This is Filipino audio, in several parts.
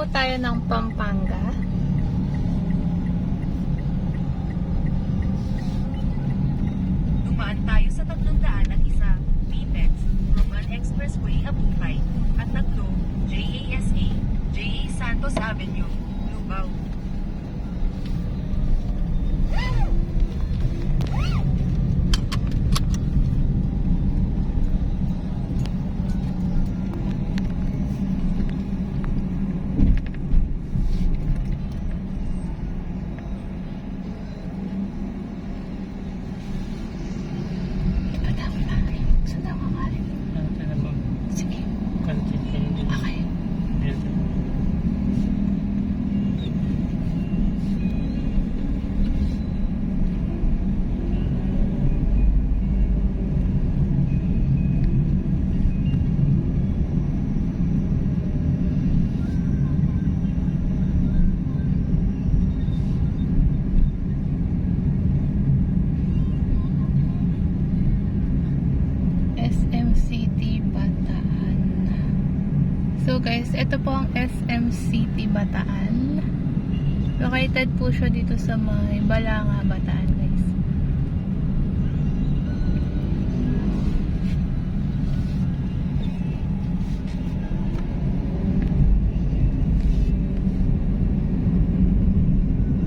tayo ng Pampanga. Dumaan tayo sa 301 PPEX, Roman Expressway, Abukay, at 3, JASA, JA Santos Avenue, Lubao. SM City Bataan. So guys, ito po ang SM City Bataan. Located po siya dito sa may Balanga, Bataan guys.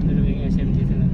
Dalawa yung SM dito na.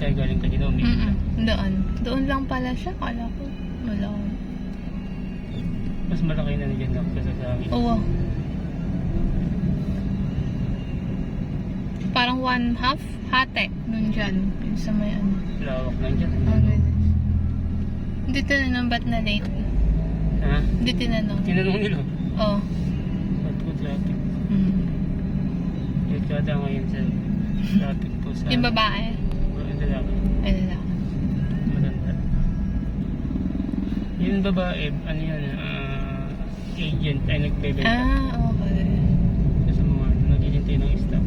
Tayo galing kanina umiikot. Doon lang pala siya. Kala ko wala. Mas malaki na dyan lang kasi sa akin. Oo. Parang 1/2 hate nun dyan. Yung sa may ano. Lawak lang dyan. Okay. Hindi tinanong ba't na late? Ha? Hindi tinanong. Tinanong nila. Oo. Ba't ko traffic? Late ka ngayon sa traffic po sa... Yung babae? Yung lalaki. Ay, lalaki. Maganda. Yung babae, ano yan, agent ay nagbebenta. Okay. Sa mga naghihintay ng stock.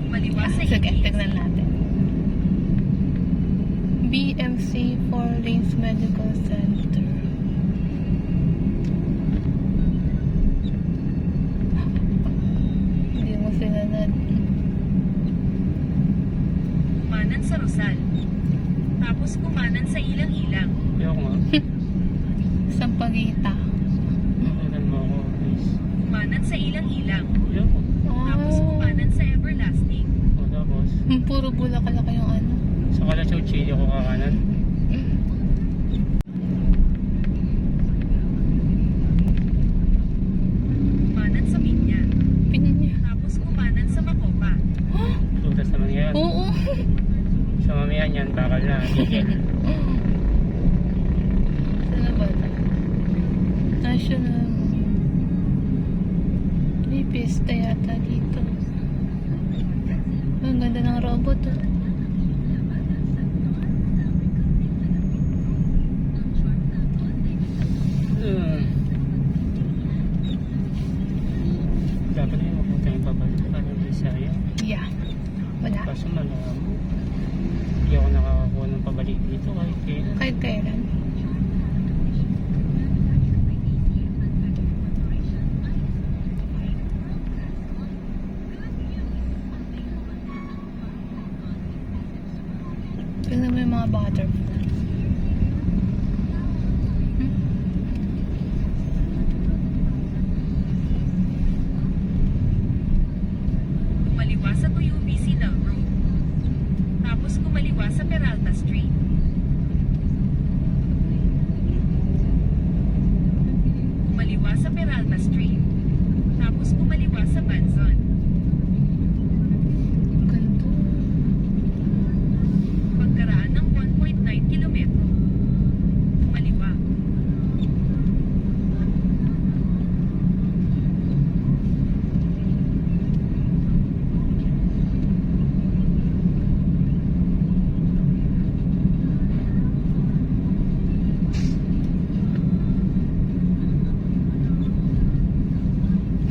Maliwas sa Sige, ibig. tignan natin. BMC 4 Lanes Medical Center. Hindi mo sinanad. Kumanan sa Rosal. Tapos kumanan sa Ilang-Ilang. Ayoko nga. Sampaguita. Makunan mo ako, please. Kumanan sa Ilang-Ilang. Ayoko. Tapos kumanan sa Everlasting. O tapos, Puro bulak-alak yung ano. sa Kalachaw Chili ako kakanan. Kumanan sa Pinya. Pinya. Tapos kumanan sa Macopa. Tutas naman yan. Oo. Sa mamihan yan, bakal na. Saan na ba? National. May pista yata dito. Ang ganda ng robot oh. Dapat na yung mapunta yung babalik para sa iyo. Yeah. Wala. Kaso malaman mo, hindi ako nakakakuha ng pabalik dito kahit mga butterfly. Kumaliwa sa Tuyo Silang Road. Tapos kumaliwa sa Peralta Street. Kumaliwa sa Peralta Street. Tapos kumaliwa sa Banzon. Ganito. Pagkaraan ng 1.9 kilometro. Kumaliwa.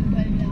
Bala.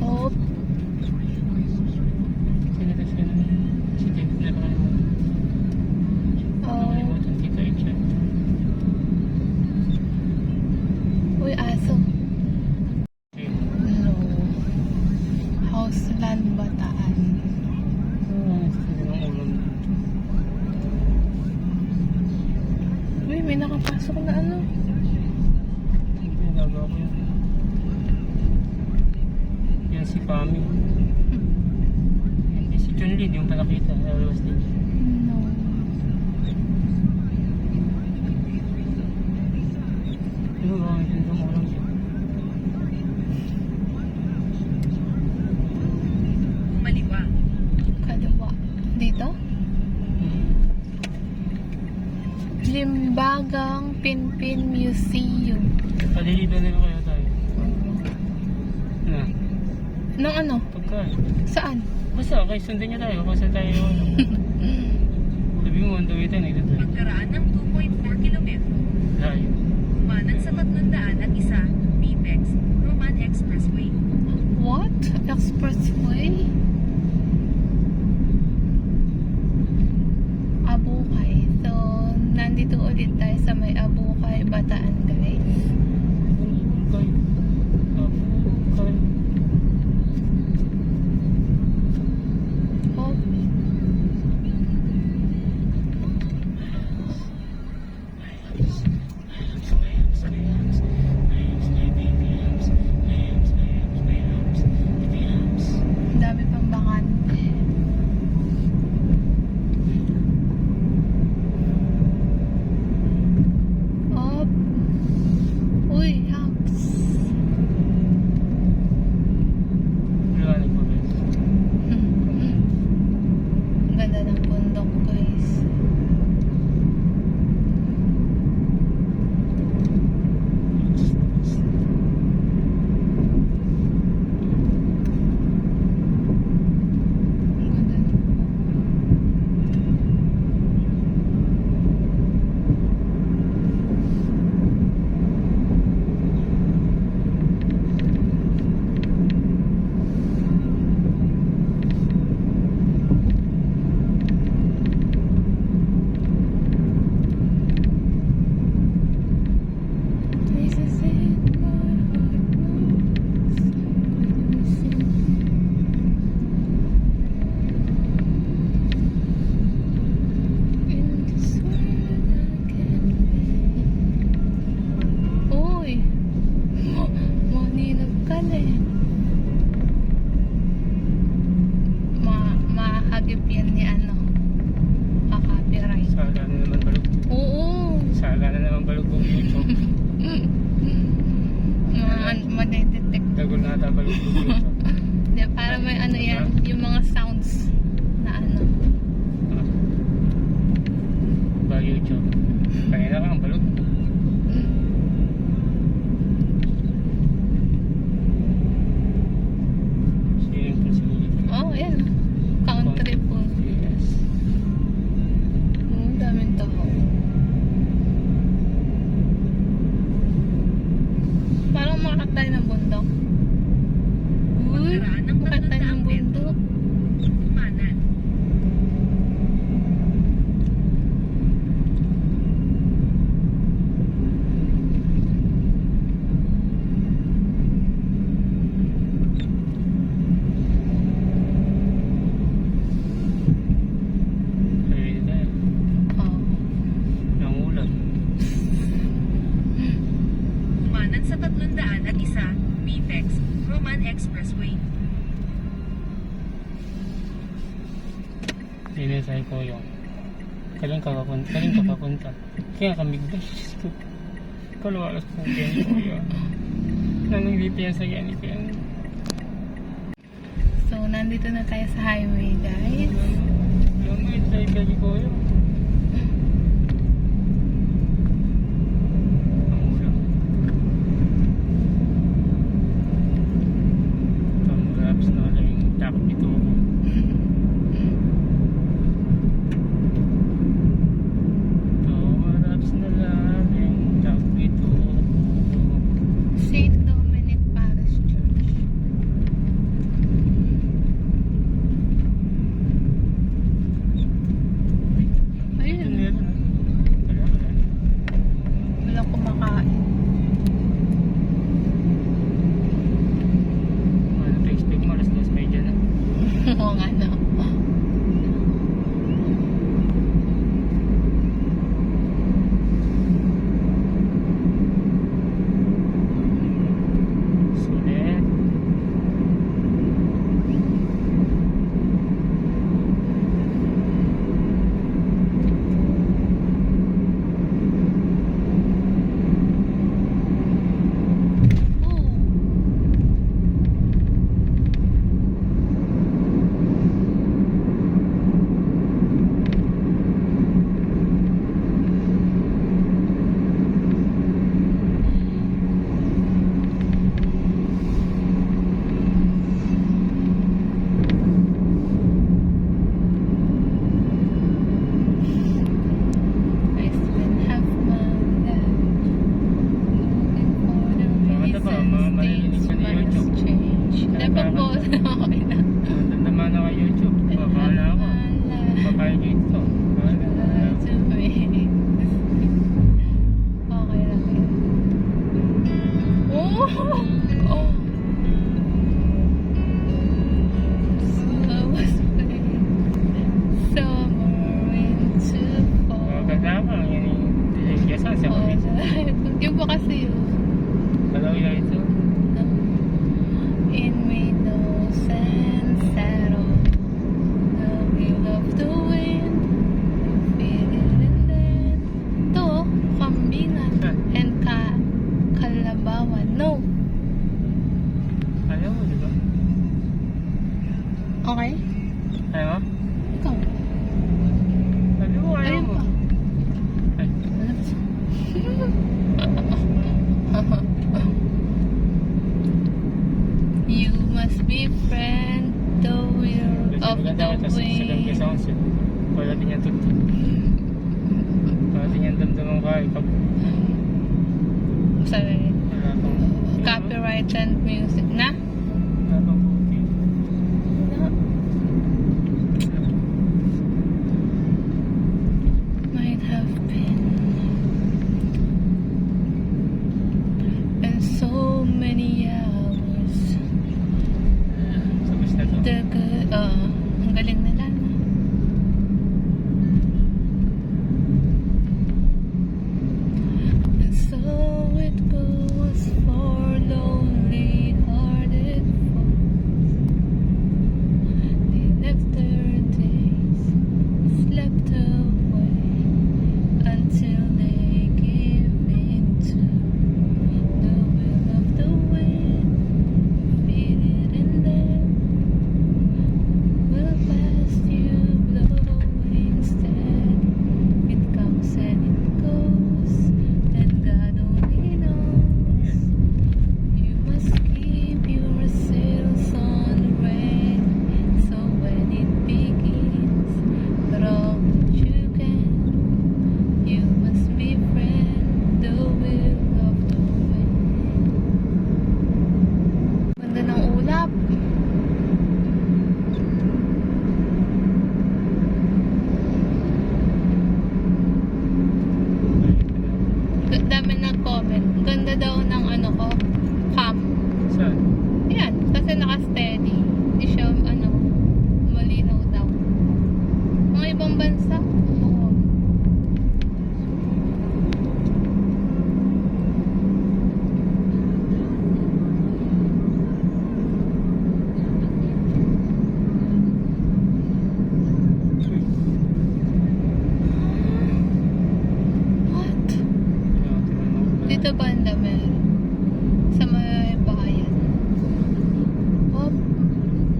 Oh, Sino kasi si Jeff na nakalimutan. Nakalimutan kita i-check. uy, aso. Okay. No. Houseland Bataan. Sige ng ulam. Uy, may nakapasok na ano. Hindi, nagawa ko yun. Yan si Pami. Si Chunlin, yung palakita. Nalabas din. No. Ano ba? May sundong ulam siya. Kumaliwa. Kaliwa. Dito? Limbagang Pinpin Museum. Palilido na kayo tayo. Na. Nang ano? Pagkain. Saan? Basta, okay, sundin niya tayo. Kasi tayo, ano. Sabi mo, on the way tayo, nagdadrive. Pagkaraan ng 2.4 kilometro. Layo. Kumanan sa 301 BPEX Roman Expressway. What? Expressway? Abukay. So, nandito ulit tayo sa may Abukay, Bataan, guys. Okay. Okay. Oh. balot dito. Hindi, para may ano yan, yung mga sounds na ano. Ba YouTube. Kaya na kang balot. Swimming pool siguro. Oh, ayan. Country pool. Yes. Daming tao. Parang makakat tayo ng bundok. Uy, Pagkaraan ng makakat tayo ng 300 bundok. Kumanan. Pwede tayo. Oh. Ng ulan. Kumanan sa 301 BPEX Roman Expressway. Dinasay ko yung kaling ka papunta. Kaya kami guys. Kalawalas po ganyan ko yun. Nanong VPN sa ganyan ko yan. So, nandito na tayo sa highway, guys. Yung may tayo gali ko yun. Ang ulan. Ang raps na lang yung takot dito ako. St. Dominic Parish Church. Ayun. Wala kumakain. Oo nga, no? I spent half my life looking for the Maganda ba? reasons Maririnig things ka ni must YouTube. change. Dapat po, okay na. Naman na kay YouTube. Bahala ako. Papayag dito. Bahala. Okay lang yun. Oh! Oh! So I was playing summer into fall. Maganda ka. Yan yung diligyasan siya. Oh, yung po kasi yun. Kalaw yung ito. It made no sense at all. The wheel of the wind, feel it and then. To, kambingan and kalabawan. No. Ayaw mo, di ba? Okay? Ayaw mo? Ikaw. Sabi mo, ayaw Ayun mo. pa. Ay, Ano ba siya? You must be friend the wheel of the wind. Wala din yan tuntun. Wala din yan damdaman kayo. Pag Sorry. wala pang... Copyrighted music na? Wala pang buti. Might have been. And so many hours. Sabis na to. The good, ang galing nila, no? And so it goes for lonely-hearted folks. They left their days, slept away until they give in to the will of the wind. Feel sa may bayan. Hop,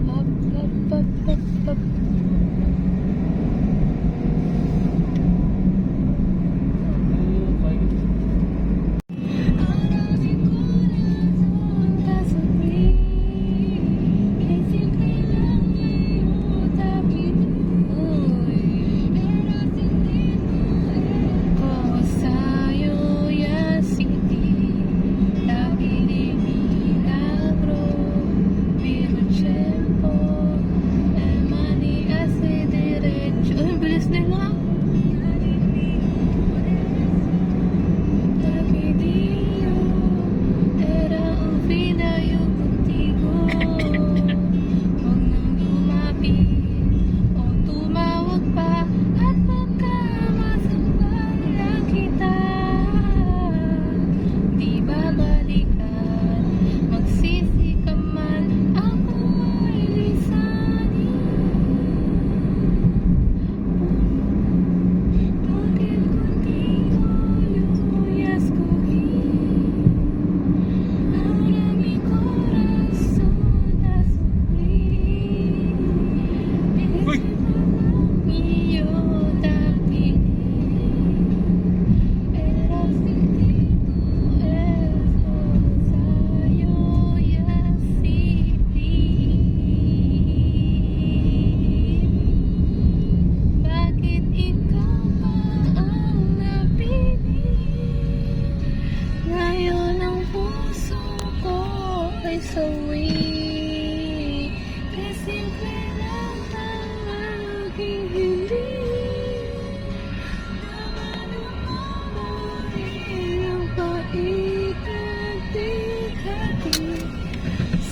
hop, hop, hop, hop, hop.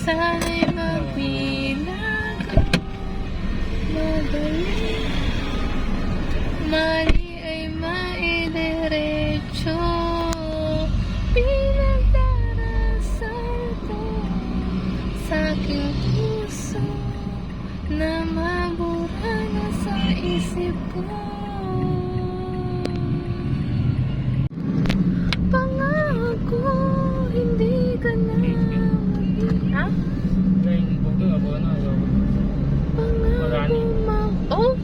Sana'y magbilang magaling, mali ay maidiretso. Pinagdarasal ko sa aking puso na mabura na sa isip ko. Pangako, hindi ka na ha? Pangako, oh? 1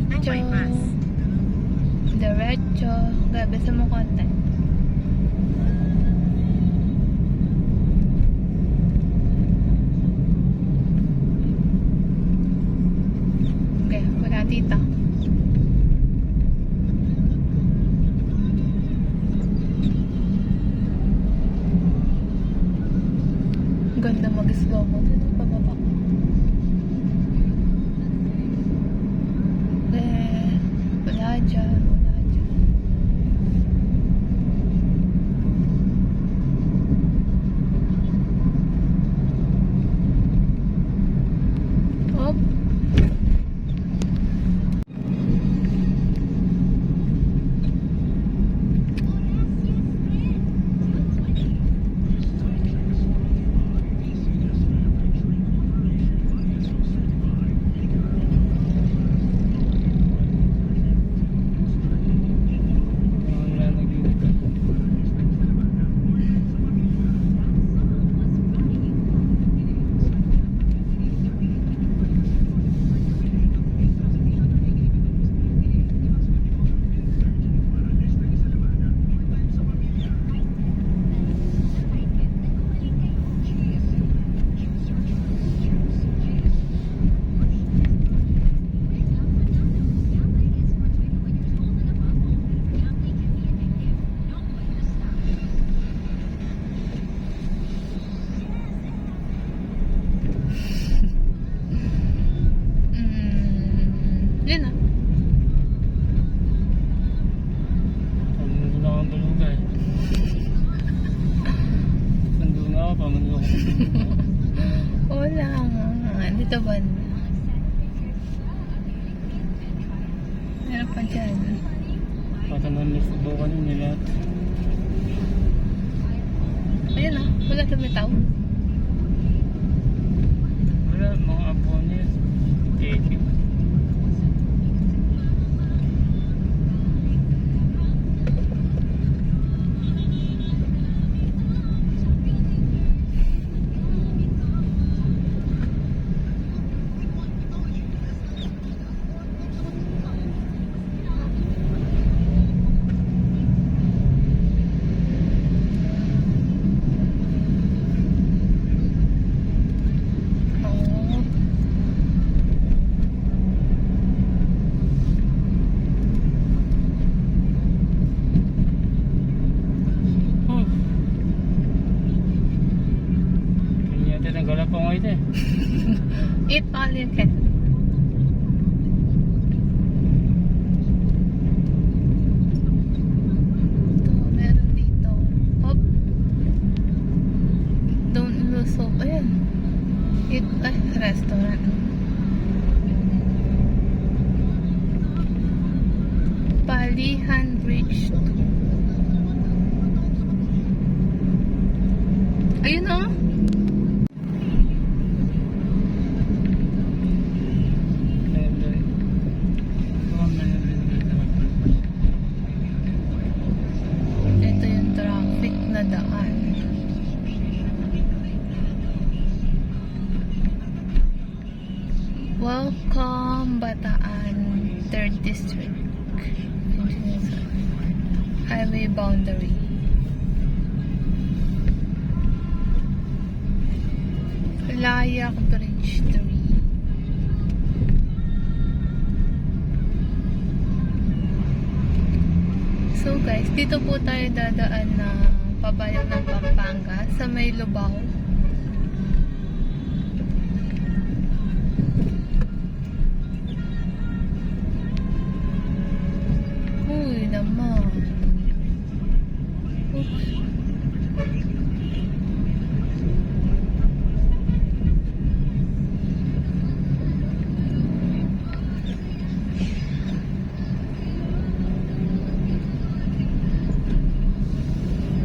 ng bypass. Diretso. Grabe sa mo konti. Okay, wala dito. Ganda mag-slow mo. Dito pababa. Wala dyan. Wala dyan. Op. Wala naglilito. Yun ah. Pamundo na akong balugay. Pando na ako, pamundo ako. Wala nga. Dito ba? Meron pa dyan. Baka naman may subukan yun nila. Ayun ah. Wala lumitaw. Wala, mga apo niya. Teke. Oh. Oh. Kanya yata ng galapang ito eh. Eat all you can. Ito, meron dito. Hop. Don't lose hope. Ayan. Eat, restaurant. Palihan Bridge 2. Ayun oh. Ito yung traffic na daan. Welcome Bataan 3rd District. Highway boundary. Layak Bridge 3. So guys, dito po tayo dadaan na pabayag ng Pampanga sa may Lubao. Uy naman. Oops.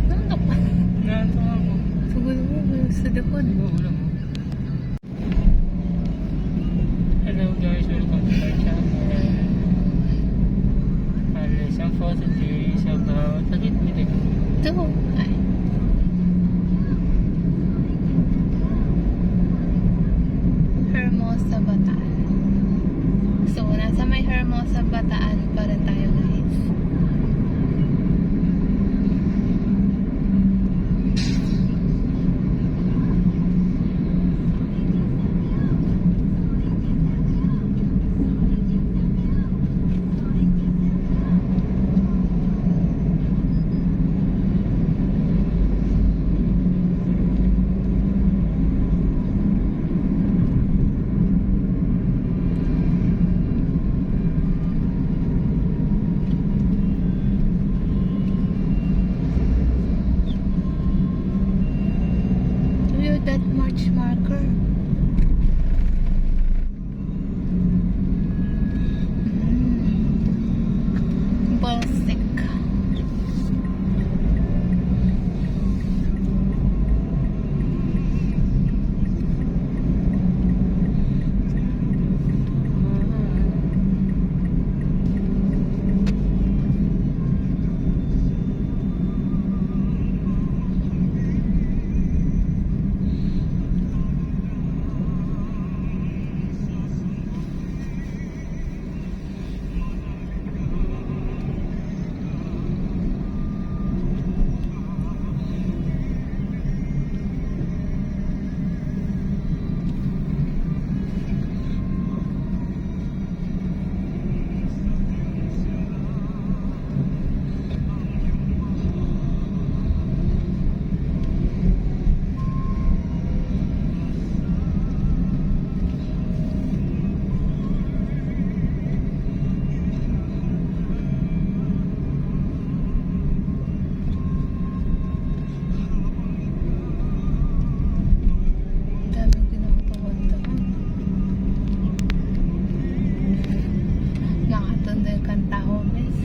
Nandok pa. Ganito nga po. Siguro mo sa likod. Wala mo. Hello guys, welcome to my channel. Lesson for today is about Takit Mitig. Ito. Ay. Hermosa Bataan. So, nasa may Hermosa Bataan pa rin tayo guys. We're that March marker. Balstic. Daming pinapagawaan. Nakatunda yung kanta ko, miss.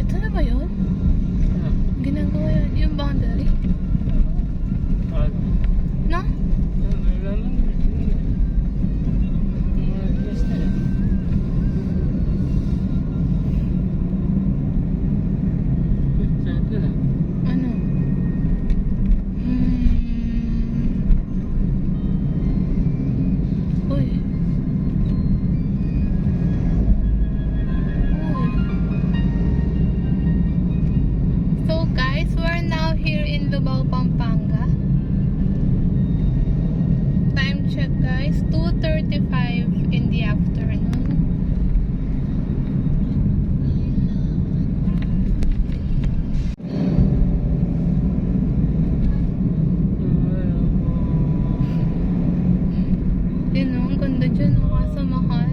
Ito na ba yun? Ginagawa yun. Yung boundary? No? Ano? Uy. So guys, we're now here in Lubao, Pampanga. Time check guys, 2:35 in the afternoon. Yun o, ang ganda dyan o, kaso mahal.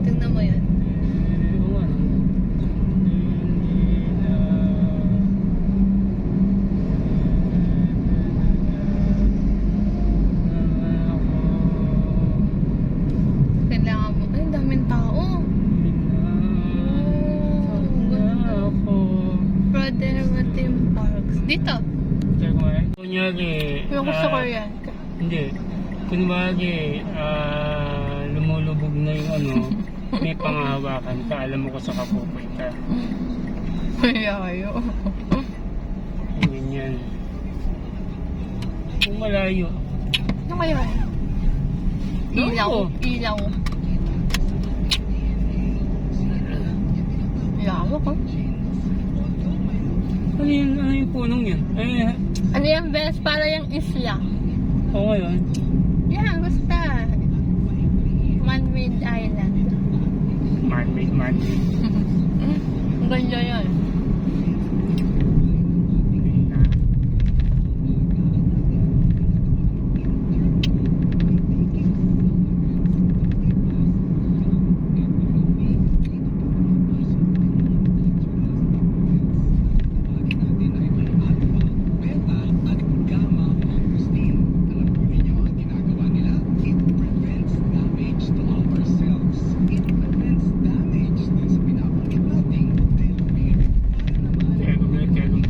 Tingnan mo yan. Kailangan mo. Ay, daming tao. Pradera Theme Parks. Dito. Kunyari, Yung gusto ko yan. hindi. Kunwari, lumulubog na yung ano, may pangahawakan ka, alam mo ko sa kapupoy ka. Mayayo. Ganyan. Kung malayo. Ano kaya? Ilaw. Oo. Ilaw. Ilaw ko. Ano yung punong yan? Ay, Ano yan, best? Para yung isla. oo ngayon. Yan, basta. Man-made island. Man Sunday. Ang ganda yan. Kaya gumilit kayo.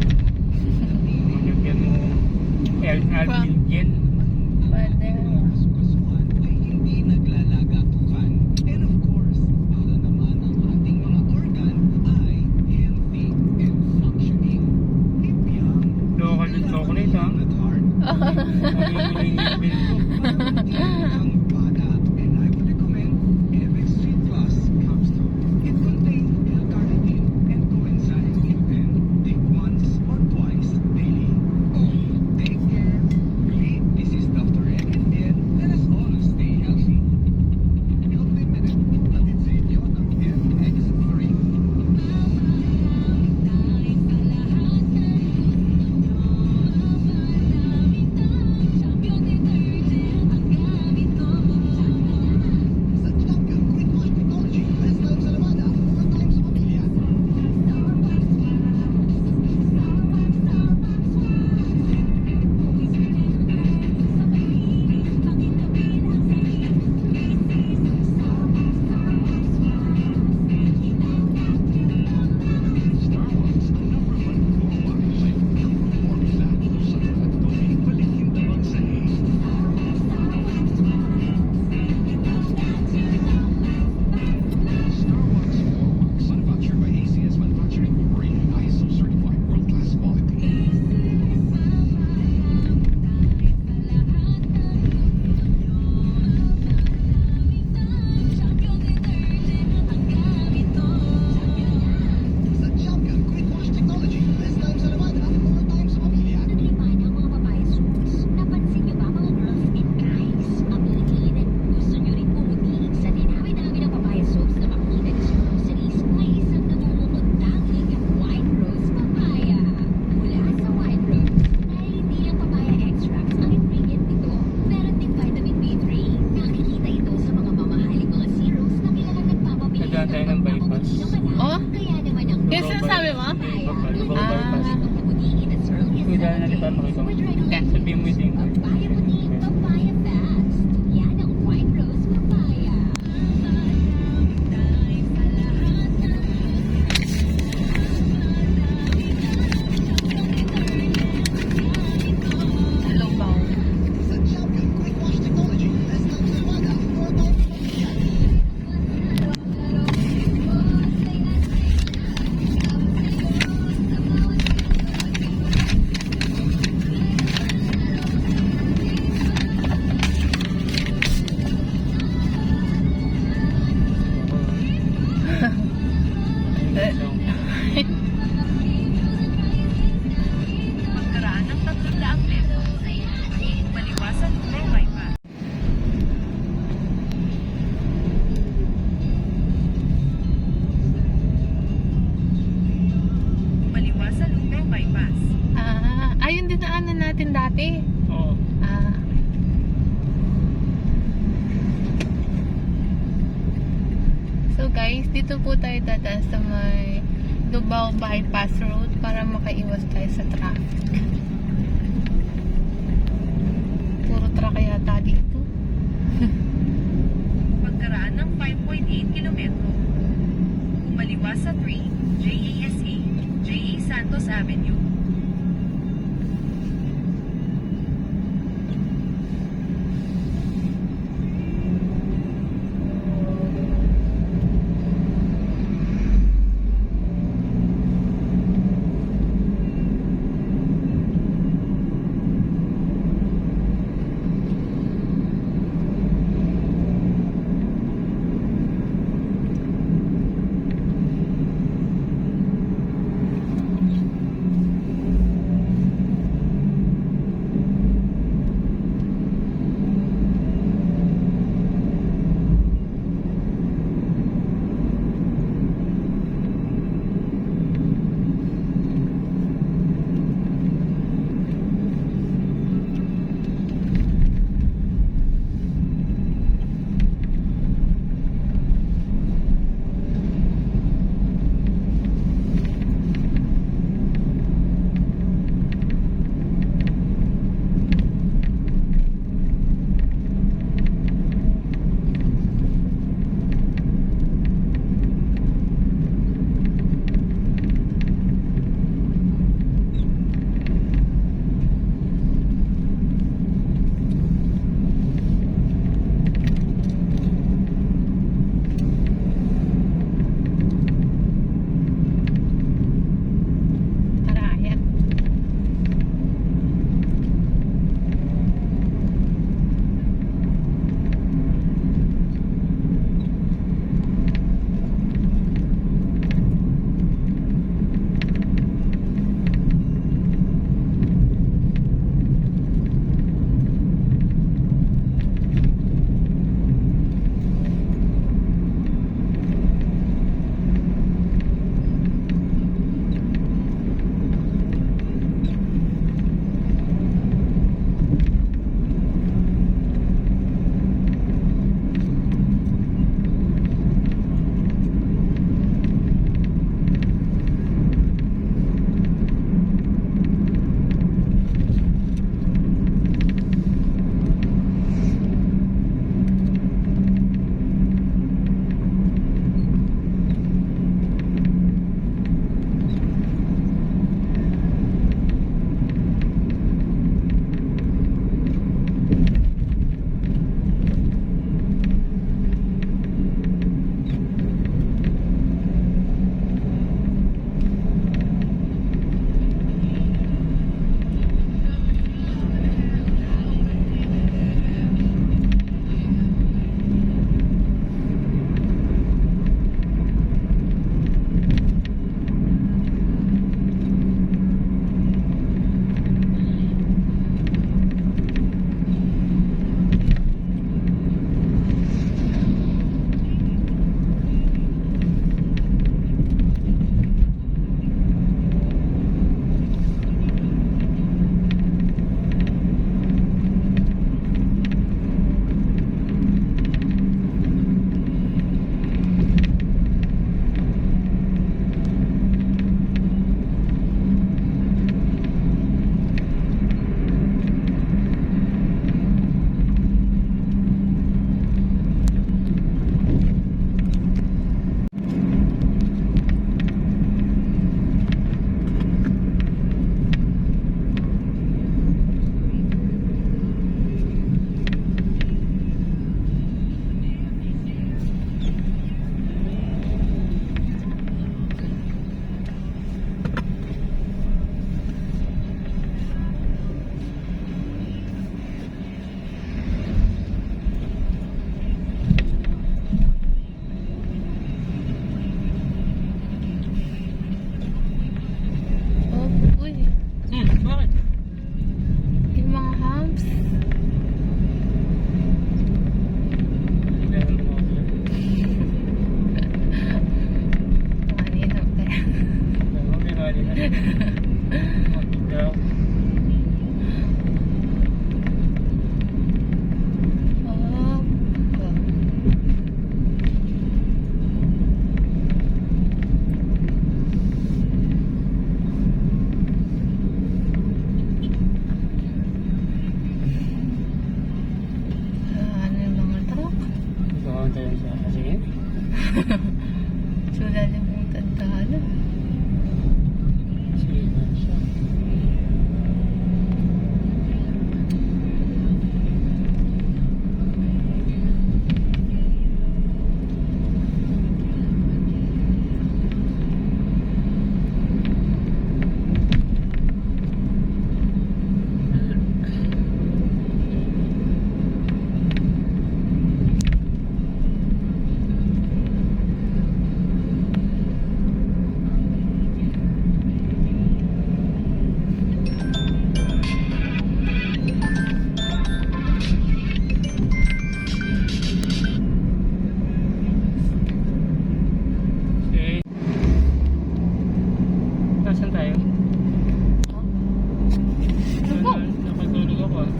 Magagyan mo Alpilgen. Pwede. Local with chocolate ha. Nagdaan tayo ng bypass. Oh? Yung sinasabi mo? Bypass. Kung dahil natin para makita mo. Sabihin mo yung Lubaw. Pagkaraan ng 300 metro, maliwasan ng bypass. Maliwasan ng bypass. Ayun din naanan natin dati. Oo. Ah. So guys, dito po tayo dadaan sa may Lubao Bypass Road para makaiwas tayo sa traffic. Puro truck yata dito. Pagkaraan ng 5.8 kilometro, umaliwas sa 3, JASA, JA Santos Avenue. Bakit? Yung mga humps. Meron mo ako. Maninap kaya. Okay, mali na. Makigaw. Oh. Ano yung mga truck? Ikaw ang tayo siya. Sige. Sula lang yung tandaan. Sige na siya. Okay. Nasaan tayo? Ano po? Nakatulog ako ah.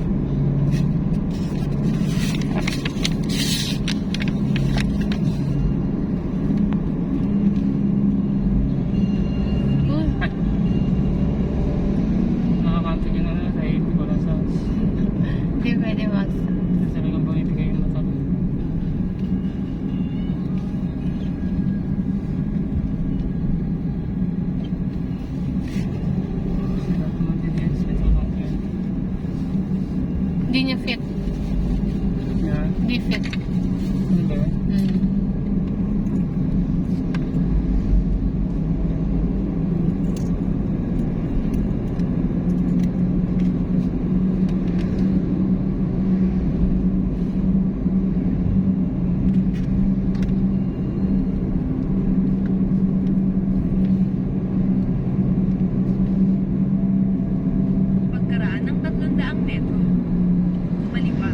Uy, Ay! Nakakanto ka na tayo. Hindi ko lang sa... di pwede mas. Sabi kong bumibigay yung mata ko. Lahat naman din yan. Sweet ako lang yan. Hindi niya fit. Yan. Hindi fit. Ano ba yan? Hmm. Pagkaraan ng 300 metro. Kumaliwa.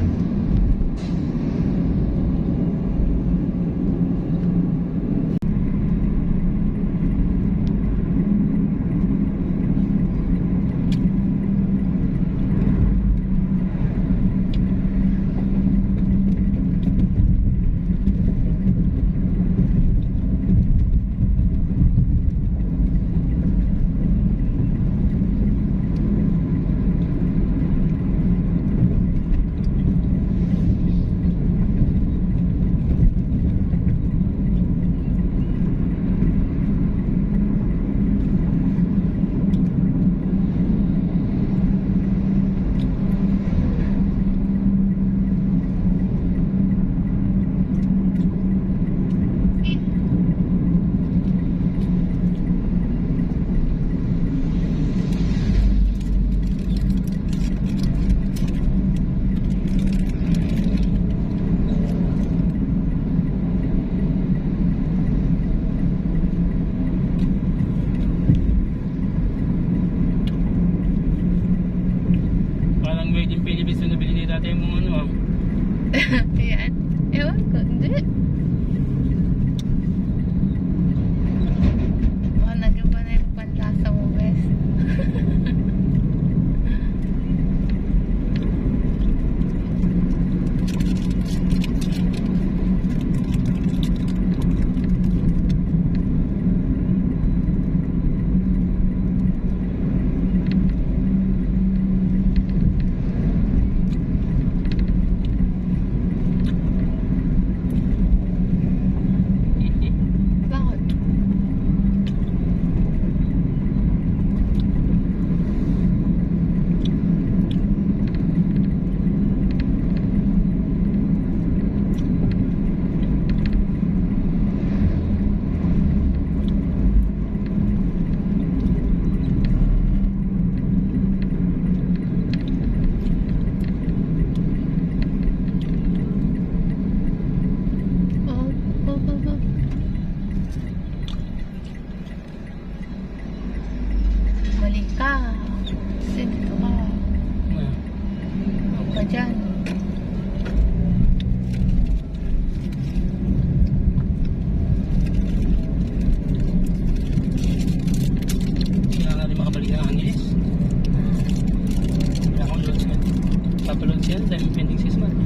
Parang made in Philippines na nabili ni dati yung mga ano ah. Ayan. Ewan ko, hindi. Baka nag-iba na yung panlasa mo, bes. dyan. Kaya nga rin makabalik ng Angeles. Wala akong loads nga. Papaloads yan dahil pending 6 months.